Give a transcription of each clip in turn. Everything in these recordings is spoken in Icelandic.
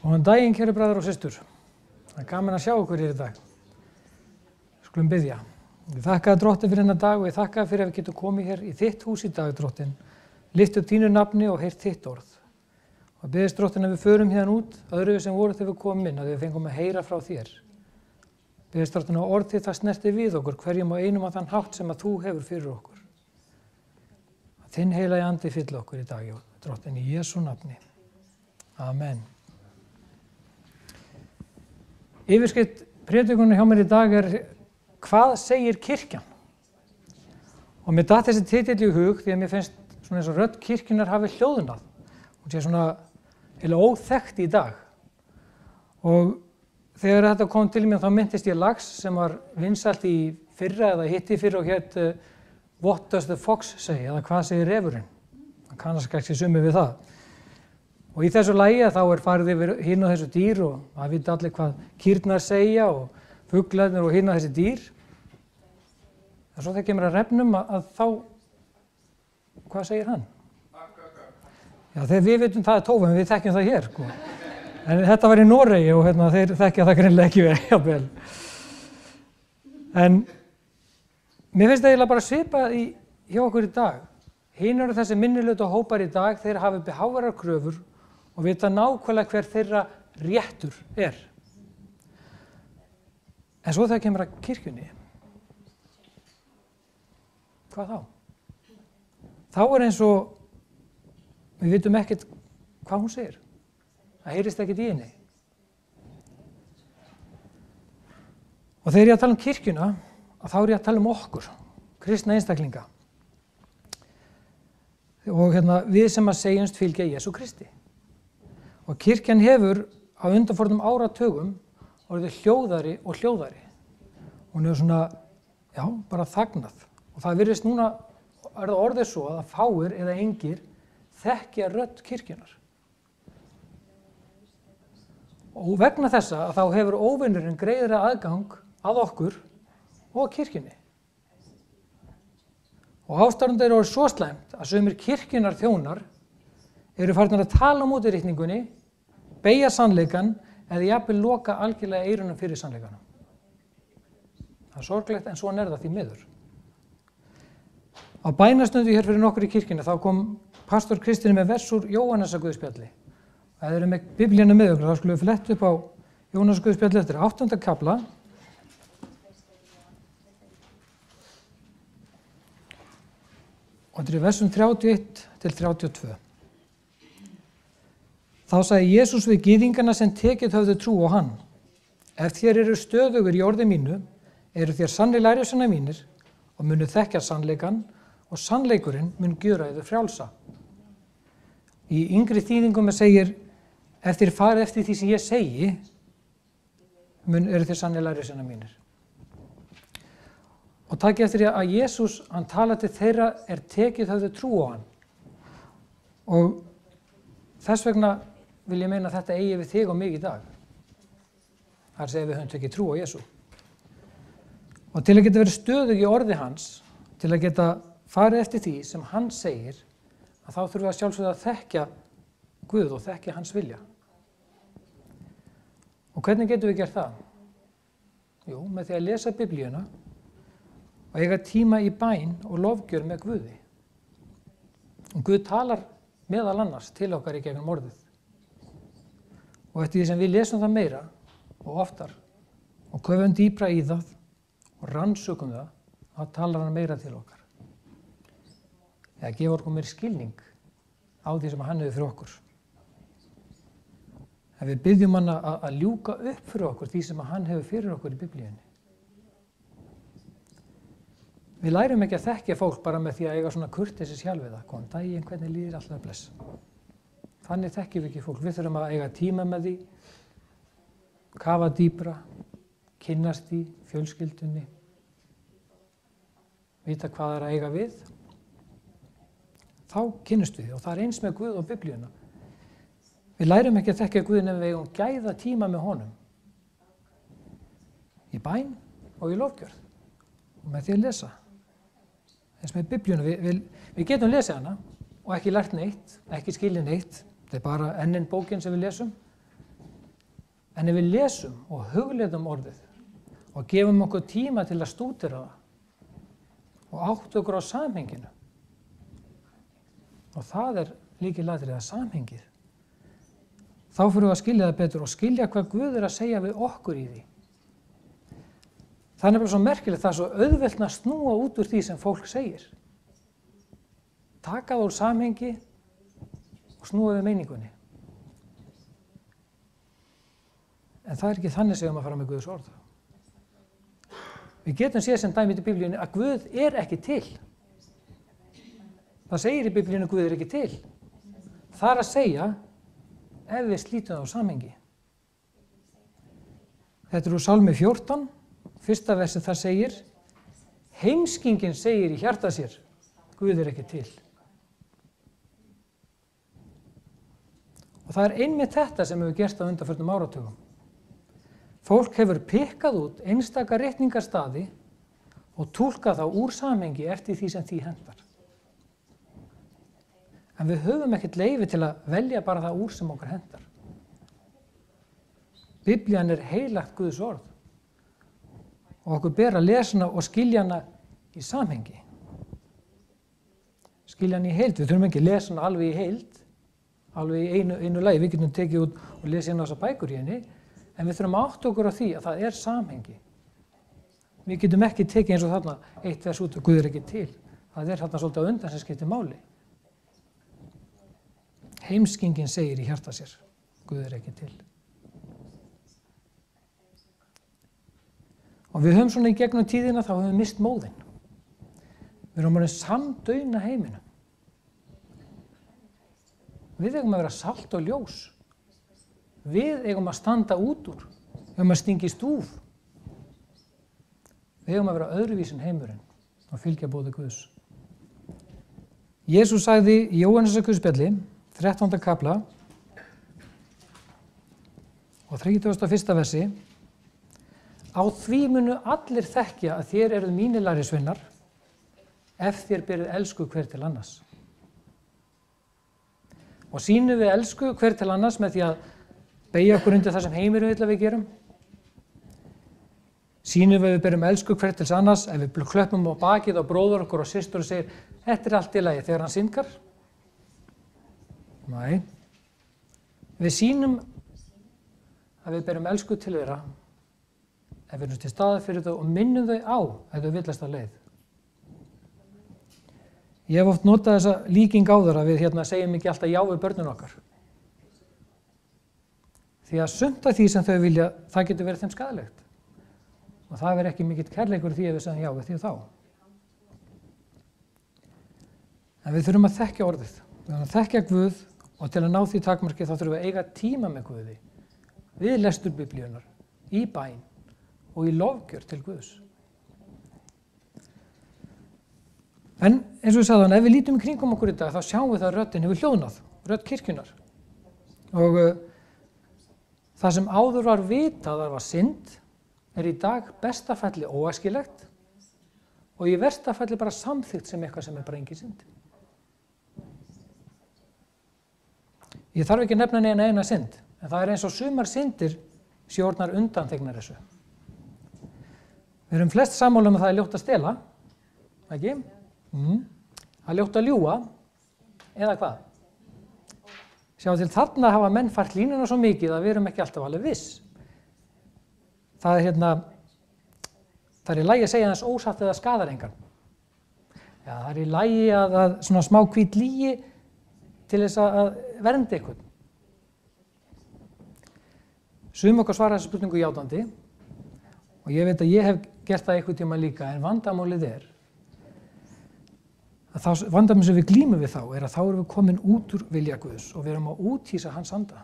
Góðan daginn, kæru bræður og systur. Það er gaman að sjá okkur hér í dag. Skulum biðja. Ég þakka Drottinn fyrir þennan dag og ég þakka fyrir að við getum komið hér í þitt hús í dag, Drottinn. Lyft upp þínu nafni og heyrt þitt orð. Og biðjast Drottinn að við förum hérna út, öðru sem voru þegar við komum inn, að við fengum að heyra frá þér. Biðjast Drottinn að orð þitt það snerti við okkur, hverjum og einum á þann hátt sem að þú hefur fyrir okkur. Að þinn heilagi andi fyll okkur í dag, Drottinn, í Jesú nafni. Amen. Yfirskrift prédikunnar hjá mér í dag er Hvað segir kirkjan? Og mér datt þessi titill í hug því að mér finnst svona eins og rödd kirkjunnar hafi hljóðnað. Hún sé svona eiginlega óþekkt í dag. Og þegar þetta kom til mér þá minntist ég lags sem var vinsælt í fyrra eða hitti fyrra og hét What does the fox say? Eða hvað segir refurinn? Það kannast ekki summi við það. Og í þessu lagi þá er farið yfir hinn og þessu dýr og það vita allir hvað kýrnar segja og fuglarnir og hinn og þessi dýr. En svo þegar kemur að refnum að þá, hvað segir hann? Já, þegar við vitum það er tófa, en við þekkjum það hér. Sko. En þetta var í Noregi og þeir þekkja það greinilega ekki vel, jafnvel. En mér finnst það eiginlega bara svipað hjá okkur í dag. Hinn eru þessi minnihluta hópar í dag, þeir hafa uppi háværar kröfur og vita nákvæmlega hver þeirra réttur er. En svo þegar kemur að kirkjunni, hvað þá? Þá er eins og við vitum ekkert hvað hún segir. Það heyrist ekkert í henni. Og þegar ég að tala um kirkjuna, þá er ég að tala um okkur, kristna einstaklinga. Og við sem að segjumst fylgja Jesú Kristi. Og kirkjan hefur á undanförnum áratugum orðið hljóðari og hljóðari. Hún hefur svona, já, bara þagnað. Og það virðist núna, er það orðið svo að fáir eða engir þekkja rödd kirkjunar. Og vegna þessa að þá hefur óvinurinn greiðari aðgang að okkur og kirkjunni. Og ástæðan er orðið svo slæmt að sumir kirkjunar þjónar eru farnir að tala á móti ritningunni, beygja sannleikann eða jafnvel loka algjörlega eyrunum fyrir sannleikanum. Það er sorglegt en svona er það því miður. Á bænastundu hér fyrir nokkur í kirkjunni þá kom pastor Kristinn með vers úr Jóhannesarguðspjalli. Það eru með biblíuna með okkur, þá skulum við fletta upp á Jóhannesarguðspjalli eftir 8. kafla. Og þetta er versum 31 til 32. Þá sagði Jesús við gyðingana sem tekið höfðu trú á hann. Ef þér eru stöðugur í orði mínu, eru þér sannir lærisveinar mínir og munu þekkja sannleikann og sannleikurinn mun gjöra yður frjálsa. Í yngri þýðingum segir, ef þér farið eftir því sem ég segi, eru þér sannir lærisveinar mínir. Og takið eftir að Jesús, hann talaði til þeirra tekið höfðu trú á hann. Og þess vegna vil ég meina að þetta eigi við þig og mig í dag. Það er að segja við höfum tekið trú á Jesú. Og til að geta verið stöðug í orði hans, til að geta farið eftir því sem hann segir, að þá þurfum við að sjálfsögðu að þekkja Guð og þekkja hans vilja. Og hvernig getum við gert það? Jú, með því að lesa biblíuna og eiga tíma í bæn og lofgjör með Guði. Og Guð talar meðal annars til okkar í gegnum orðið. Og eftir því sem við lesum það meira og oftar og köfum dýpra í það og rannsökum það, þá talar hann meira til okkar. Eða gefur okkur meiri skilning á því sem hann hefur fyrir okkur. Ef við byggjum hann að ljúka upp fyrir okkur því sem hann hefur fyrir okkur í biblíunni. Við lærum ekki að þekkja fólk bara með því að eiga svona kurteisi sjálf við það. Góðan daginn, hvernig líður alltaf bless. Þannig þekkjum við ekki fólk. Við þurfum að eiga tíma með því, kafa dýpra, kynnast í fjölskyldunni, vita hvað er að eiga við. Þá kynnumst við og það er eins með Guð og biblíuna. Við lærum ekki að þekkja Guð ef við eigum gæða tíma með honum. Í bæn og í lofgjörð og með því að lesa. Eins með biblíuna, við getum lesið hana og ekki lært neitt, ekki skilið neitt. Þetta er bara enn bókin sem við lesum. En ef við lesum og hugleiðum orðið og gefum okkur tíma til að stúdera það og áttu okkur á samhenginu, og það lykilatriði að samhengið, þá fyrir við að skilja það betur og skilja hvað Guð að segja við okkur í því. Það bara svo merkilegt, það svo auðvelt að snúa út úr því sem fólk segir. Taka það úr samhengi og snúa við meiningunni. En það ekki þannig sem að fara með Guðs orð. Við getum séð sem dæmi í Biblíunni að Guð ekki til. Það segir í Biblíunni að Guð ekki til. Það að segja ef við slítum það á samhengi. Þetta úr Sálmi 14, fyrsta versið, það segir: heimskingin segir í hjarta sér, Guð ekki til. Og það einmitt þetta sem hefur gerst á undanförnum áratugum. Fólk hefur pikkað út einstaka reikningarstaði og túlkað þá úr samhengi eftir því sem því hentar. En við höfum ekkert leyfi til að velja bara það úr sem okkur hentar. Biblían heilagt Guðs orð og okkur ber að lesa hana og skilja hana í samhengi. Skilja hana í heild. Við þurfum ekki að lesa hana alveg í heild, alveg í einu lagi. Við getum tekið út og lesið hérna þessar bækur í henni, en við þurfum að átta okkur á því að það samhengi. Við getum ekki tekið eins og þarna eitt vers út og Guð ekki til. Það þarna svolítið á undan sem skiptir máli. Heimskingin segir í hjarta sér, Guð ekki til. Og við höfum svona í gegnum tíðina, þá höfum við mist móðinn. Við erum orðin samdauna heiminum. Við eigum að vera salt og ljós. Við eigum að standa út úr, við eigum að stinga í stúf. Við eigum að vera öðruvísin heimurinn og fylgja boði Guðs. Jesús sagði í Jóhannesar Guðspjalli, 13. kafla og 31. versi: á því munu allir þekkja að þér eruð mínir lærisveinar, ef þér berið elsku hver til annars. Og sýnum við elsku hver til annars með því að beygja okkur undir það sem heimurinn vill að við gerum. Sýnum við berum elsku hver til annars ef við klöppum á bakið á bróður okkur og systur og segir: þetta allt í lagi, þegar hann syndgar? Nei. Við sýnum að við berum elsku til þeirra ef við erum til staðar fyrir þau og minnum þau á ef þau villast að leið. Ég hef oft notað þessa líking áður að við segjum ekki alltaf já við börnin okkar. Því að sumt af því sem þau vilja, það getur verið þeim skaðlegt. Og það verður ekki mikill kærleikur því að við segjum já við því þá. En við þurfum að þekkja orðið. Við þurfum að þekkja Guð og til að ná því takmarki þá þurfum við að eiga tíma með Guði. Við lestur Biblíunnar, í bæn og í lofgjörð til Guðs. En eins og ég sagði, ef við lítum í kringum okkur í dag, þá sjáum við það að röddin hefur hljóðnað, rödd kirkjunnar. Og það sem áður var vitað að var synd, í dag besta falli óæskilegt og í versta falli bara samþykkt sem eitthvað sem bara engin synd. Ég þarf ekki að nefna eina synd, en það eins og sumar syndir sjórnar undanþegnar þessu. Við erum flest sammála að það ljótt að stela, ekki? Það ljótt að ljúga, eða hvað? Sjá til þarna hafa menn fært línuna svo mikið að við erum ekki alltaf alveg viss. Það það í lagi að segja þess ósatt eða skadar engan. Já, það í lagi að svona smá hvít lygi til þess að vernda einhvern. Sum okkar svara þessu spurningu játandi og ég veit að ég hef gert það einhvern tíma líka, en vandamálið að vandamálið sem við glímum við þá að þá erum við komin út úr vilja Guðs og við erum að úthýsa hans anda.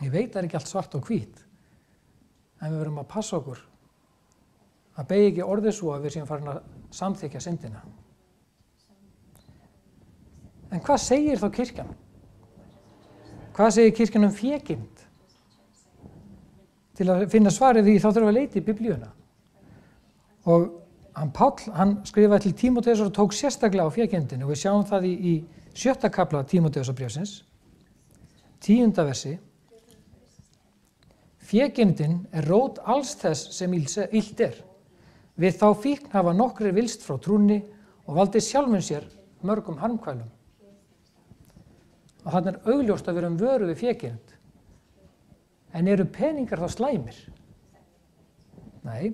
Ég veit það ekki allt svart og hvít, en við verum að passa okkur að beygja ekki orðið svo að við séum farin að samþykkja syndina. En hvað segir þá kirkjan? Hvað segir kirkjan fékymd? Til að finna svarið því þá þurfum við að leita í Biblíuna. Og Páll, hann skrifaði til Tímóteusar og tók sérstaklega á fékymdinni og við sjáum það í 7. kafla Tímóteusarbréfsins. 10. versi: Fégeymdin er rót alls þess sem illt er. Við þá fíkn hafa nokkrir vilst frá trúnni og valdið sjálfum sér mörgum harmkvælum. Og þarna er augljóst að við erum vöru við fégeymd. En eru peningar þá slæmir? Nei,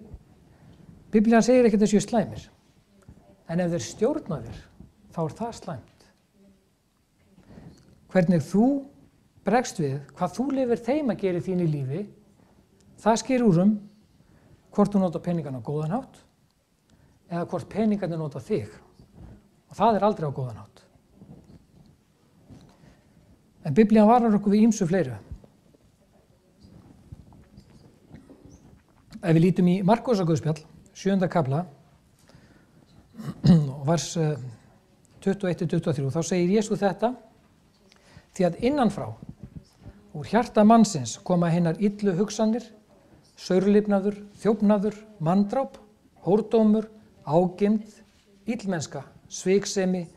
Biblían segir ekki að þessu slæmir. En ef þeir stjórna þér, þá er það slæmt. Hvernig þú bregst við, hvað þú lifir þeim að gera í þínu lífi, það sker úr hvort þú nota peningana á góðan hátt eða hvort peningarnir nota þig. Og það er aldrei á góðan hátt. En Biblían varar okkur við ýmsu fleiru. Ef við lítum í Markúsarguðspjall, 7. kafla, og vers 21-23, þá segir Jesús þetta: Því að innanfrá, úr hjarta mannsins koma hinar illu hugsanir, saurlifnaður, þjófnaður, manndráp, hórdómur, ágirnd, illmennska, sviksemi,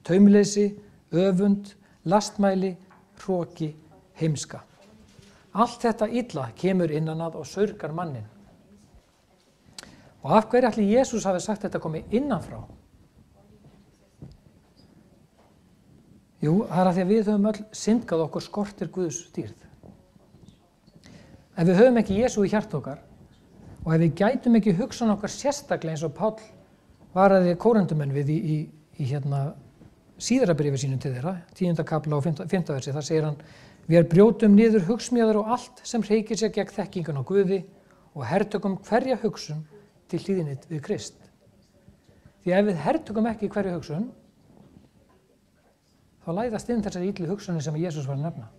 taumleysi, öfund, lastmæli, hroki, heimska. Allt þetta illa kemur innan að og saurgar mannin. Og af hverju ætli Jesús hafi sagt þetta komið innanfrá? Jú, það er að því að við höfum öll syndgað okkur skortir Guðs dýrð. Ef við höfum ekki Jesú í hjarta okkar og ef við gætum ekki hugsan okkar sérstaklega eins og Páll varaði Kórintamenn við í síðara bréfi sínu til þeirra, 10. kafla og 5. versi, þar segir hann: Við brjótum niður hugsmíðar og allt sem hreykir sér gegn þekkingun á Guði og hertökum hverja hugsun til hlýðni við Krist. Því ef við hertökum ekki hverja hugsun, þá læðast inn þessar illu hugsanir sem Jesús var að nefna.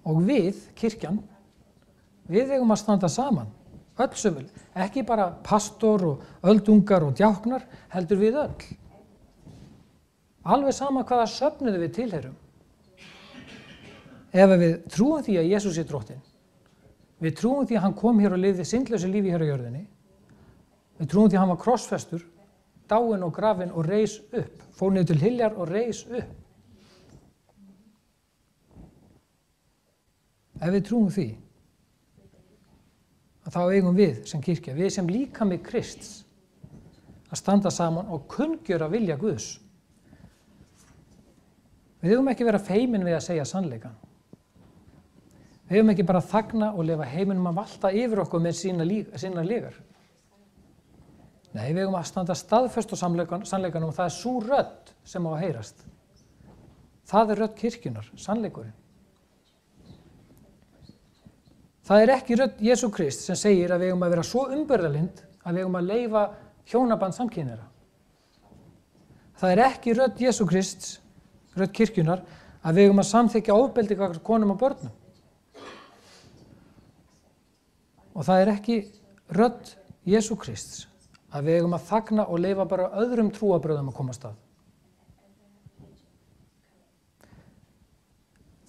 Og við, kirkjan, við eigum að standa saman, öll sömul, ekki bara pastor og öldungar og djáknar, heldur við öll. Alveg sama hvaða söfnuði við tilheyrum. Ef við trúum því að Jesús er drottinn, við trúum því að hann kom hér og lifði syndlausu lífi hér á jörðinni, við trúum því að hann var krossfestur, dáinn og grafinn og reis upp, fór niður til hiljar og reis upp. Ef við trúum því, að þá eigum við sem kirkja, við sem líkami Krists, að standa saman og kunngjöra vilja Guðs. Við eigum ekki vera feimin við að segja sannleikann. Við eigum ekki bara að þagna og lifa heiminum að valta yfir okkur með sína lygar. Nei, við eigum að standa staðföst á sannleikanum og það er sú rödd sem á að heyrast. Það er rödd kirkjunnar, sannleikurinn. Það er ekki rödd Jesú Krist sem segir að við eigum að vera svo umburðarlynd að við eigum að leyfa hjónaband samkynhneigðra. Það er ekki rödd Jesú Krists, rödd kirkjunnar, að við eigum að samþykkja ofbeldi gagnvart konum og börnum. Og það er ekki rödd Jesú Krists að við eigum að þagna og leyfa bara öðrum trúarbrögðum að koma af stað.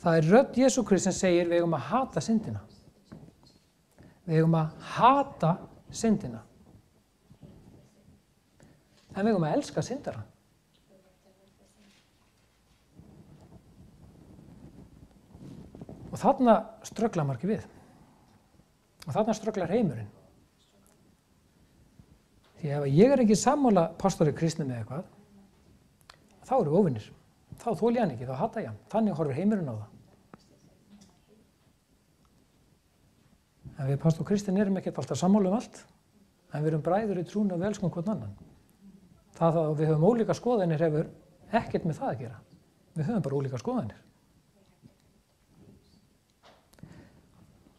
Það er rödd Jesú Krists sem segir við eigum að hata syndina. Við eigum að hata syndina. En við eigum að elska syndara. Og þarna strögglar margir við. Og þarna strögglar heimurinn. Því ef ég er ekki sammála pastori kristni með eitthvað, þá eru við óvinir. Þá þoli hann ekki, þá hata ég hann. Þannig horfir heimurinn á það. En við pastor kristni erum ekkert alltaf sammála allt, en við erum bræður í trúna og við elskum hvern annan. Það að við höfum ólíka skoðanir hefur ekkert með það að gera. Við höfum bara ólíka skoðanir.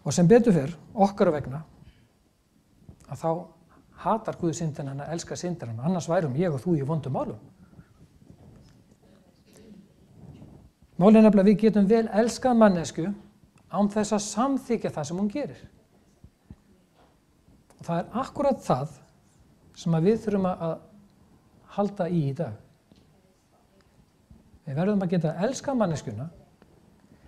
Og sem betur fer, okkar vegna, að þá hatar Guð syndina en elskar syndarann, annars værum ég og þú í vondum málum. Málið er nefnilega að við getum vel elskað mannesku án þess að samþykkja það sem hún gerir. Og það er akkúrat það sem við þurfum að halda í dag. Við verðum að geta elskað manneskuna,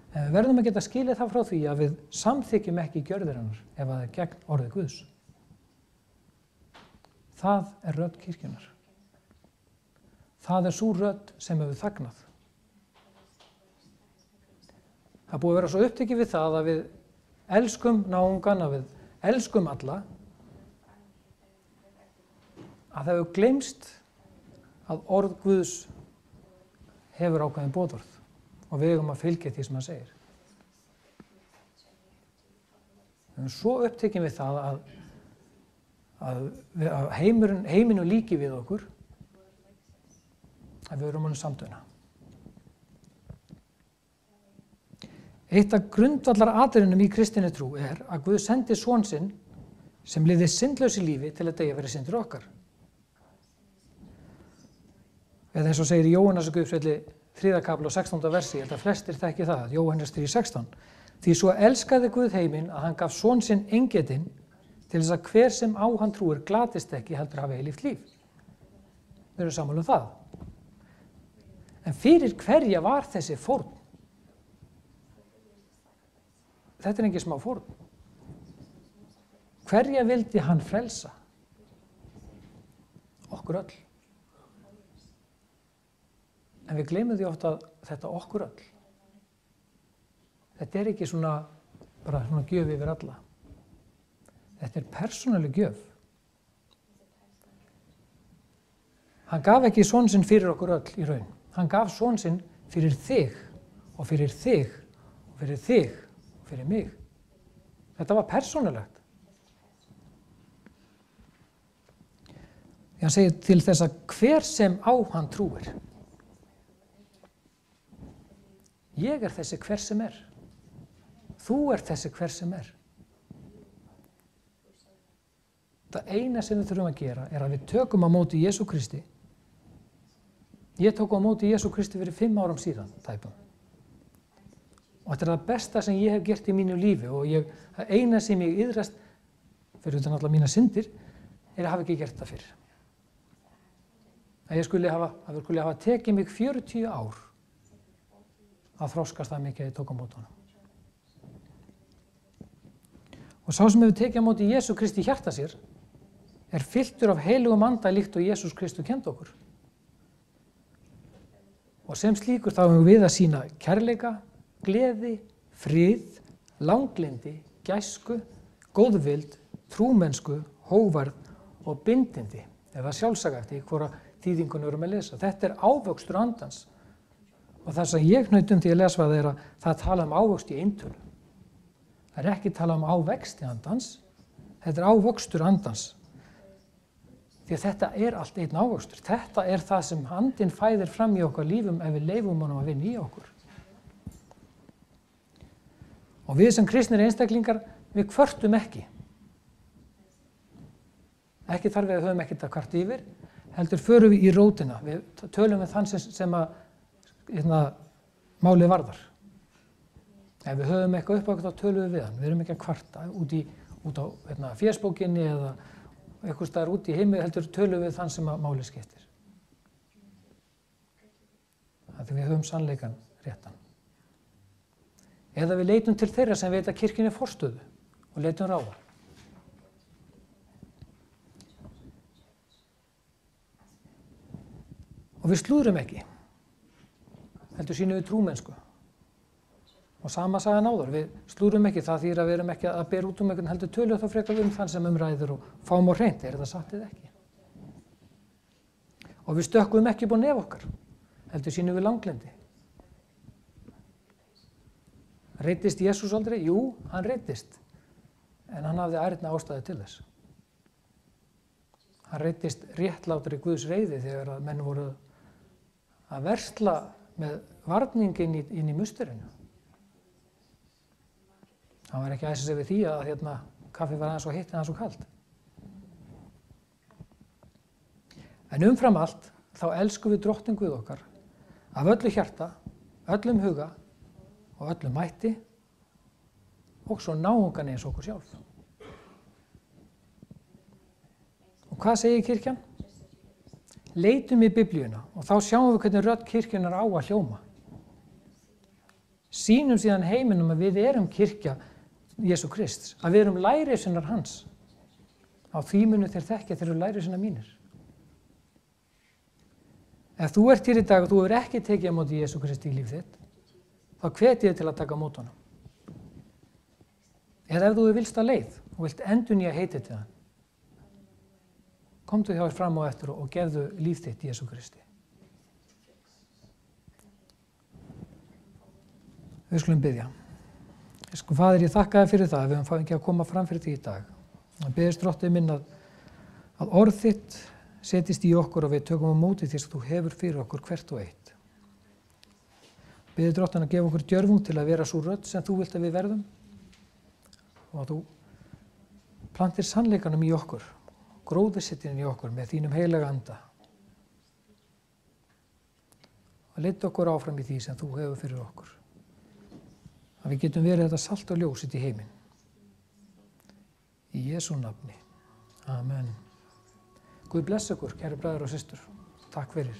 en við verðum að geta skilið það frá því að við samþykkjum ekki gjörðir hennar ef það er gegn orðið Guðs. Það er rödd kirkjunnar. Það er sú rödd sem hefur þagnað. Það er búið að vera svo upptekið við það að við elskum náungan, að við elskum alla, að það hefur gleymst að orð Guðs hefur ákveðin boðorð og við eigum að fylgja því sem hann segir. Við erum svo upptekin við það að heiminu líki við okkur að við erum honum samduna. Eitt af grundvallar atriðunum í kristinni trú er að Guð sendi son sinn sem lifði syndlausu lífi til að deyja fyrir syndir okkar. Eða eins og segir í Jóhannesarguðspjalli 3. kafla og 16. versi, ég held að flestir þekki það, Jóhannes 3:16. Því svo elskaði Guð heiminn að hann gaf son sinn eingetinn til þess að hver sem á hann trúir glatist ekki heldur hafa eilíft líf. Við erum sammála um það. En fyrir hverja var þessi fórn? Þetta er engin smá fórn. Hverja vildi hann frelsa? Okkur öll. En við gleymum því oft að þetta okkur öll. Þetta er ekki bara svona gjöf yfir alla. Þetta er persónuleg gjöf. Hann gaf ekki son sinn fyrir okkur öll í raun. Hann gaf son sinn fyrir þig og fyrir þig og fyrir þig og fyrir mig. Þetta var persónulegt. Hann segir til þess að hver sem á hann trúir. Ég er þessi hver sem er. Þú ert þessi hver sem er. Það eina sem við þurfum að gera er að við tökum á móti Jesú Kristi. Ég tók á móti Jesú Kristi fyrir 5 árum síðan, tæpum. Og þetta er það besta sem ég hef gert í mínu lífi og það eina sem ég iðrast, fyrir utan allar mína syndir, er að hafa ekki gert það fyrr. Að ég skuli hafa tekið mig 40 ár að þroskast það mikið að ég tók á móti honum. Og sá sem hefur tekið á móti Jesú Kristi í hjarta sér er fylltur af heilugum anda líkt og Jesús Kristur kenndi okkur. Og sem slíkur þá höfum við að sýna kærleika, gleði, frið, langlindi, gæsku, góðvild, trúmennsku, hógværð og bindindi, eða sjálfsaga eftir hvora þýðingun við erum að lesa. Þetta er ávöxtur andans. Og það sem ég hnaut því að lesa það er að það tala um ávöxt í eintölu. Það er ekki tala um ávexti andans, þetta er ávöxtur andans. Því að þetta er allt einn ávöxtur. Þetta er það sem andinn fæðir fram í okkar lífum ef við leyfum honum að vinna í okkur. Og við sem kristnir einstaklingar, við kvörtum ekki. Ekki þar við höfum ekkert að kvarta yfir, heldur förum við í rótina. Við tölum við þann sem málið varðar. Ef við höfum eitthvað upp á þá tölum við hann. Við erum ekki að kvarta út á fésbókinni eða eitthvað staðar út í heimi, heldur tölum við þann sem málið skiptir. Þannig við höfum sannleikan réttan. Eða við leitum til þeirra sem veit að kirkjunni er forstöðu og leitum ráða. Og við slúðrum ekki, heldur sýnum við trúmennsku. Og sama sagan áður, við slúðrum ekki, það þýðir að við erum ekki að bera út einhvern heldur tölum þá frekar þann sem ræður og fáum á hreint, er það satt eða ekki. Og við stökkum ekki upp á nef okkar, heldur sýnum við langlindi. Reiddist Jesús aldrei? Jú, hann reiddist, en hann hafði ærna ástæðu til þess. Hann reiddist réttlátur í Guðs reiði þegar að menn voru að versla með varningin inn í musturinu. Hann var ekki að æsa sig við því að kaffi var aðeins og heitt en aðeins og kalt. En umfram allt þá elskum við drottinn Guð okkar af öllu hjarta, öllum huga og öllum mætti og svo náungan eins okkur sjálf. Og hvað segir kirkjan? Leitum í Biblíuna og þá sjáum við hvernig rödd kirkjunar á að hljóma. Sýnum síðan heiminum að við erum kirkja Jesú Krists, að við erum lærisveinar hans. Á því munu þeir þekkja þeir eru lærisveinar mínir. Ef þú ert hér í dag og þú hefur ekki tekið á móti Jesú Kristi í líf þitt, þá hvet ég til að taka á móti honum. Eða ef þú viljst að leið og vilt endurnýja heitið til hann, komdu hjá þér fram á eftir og gefðu líf þitt Jesú Kristi. Við skulum biðja. Faðir, ég þakka þér fyrir það að við höfum fengið að koma fram fyrir því í dag. Ég biðst Drottinn minn að orð þitt setjist í okkur og við tökum á móti því sem þú hefur fyrir okkur hvert og eitt. Biður Drottinn að gefa okkur djörfung til að vera sú rödd sem þú vilt að við verðum og að þú plantir sannleikanum í okkur, gróðursettin í okkur með þínum heilaga anda og leiddu okkur áfram í því sem þú hefur fyrir okkur. Að við getum verið þetta salt og ljós í heiminn. Í Jesú nafni. Amen. Guð bless ykkur, kæru bræður og systur. Takk fyrir.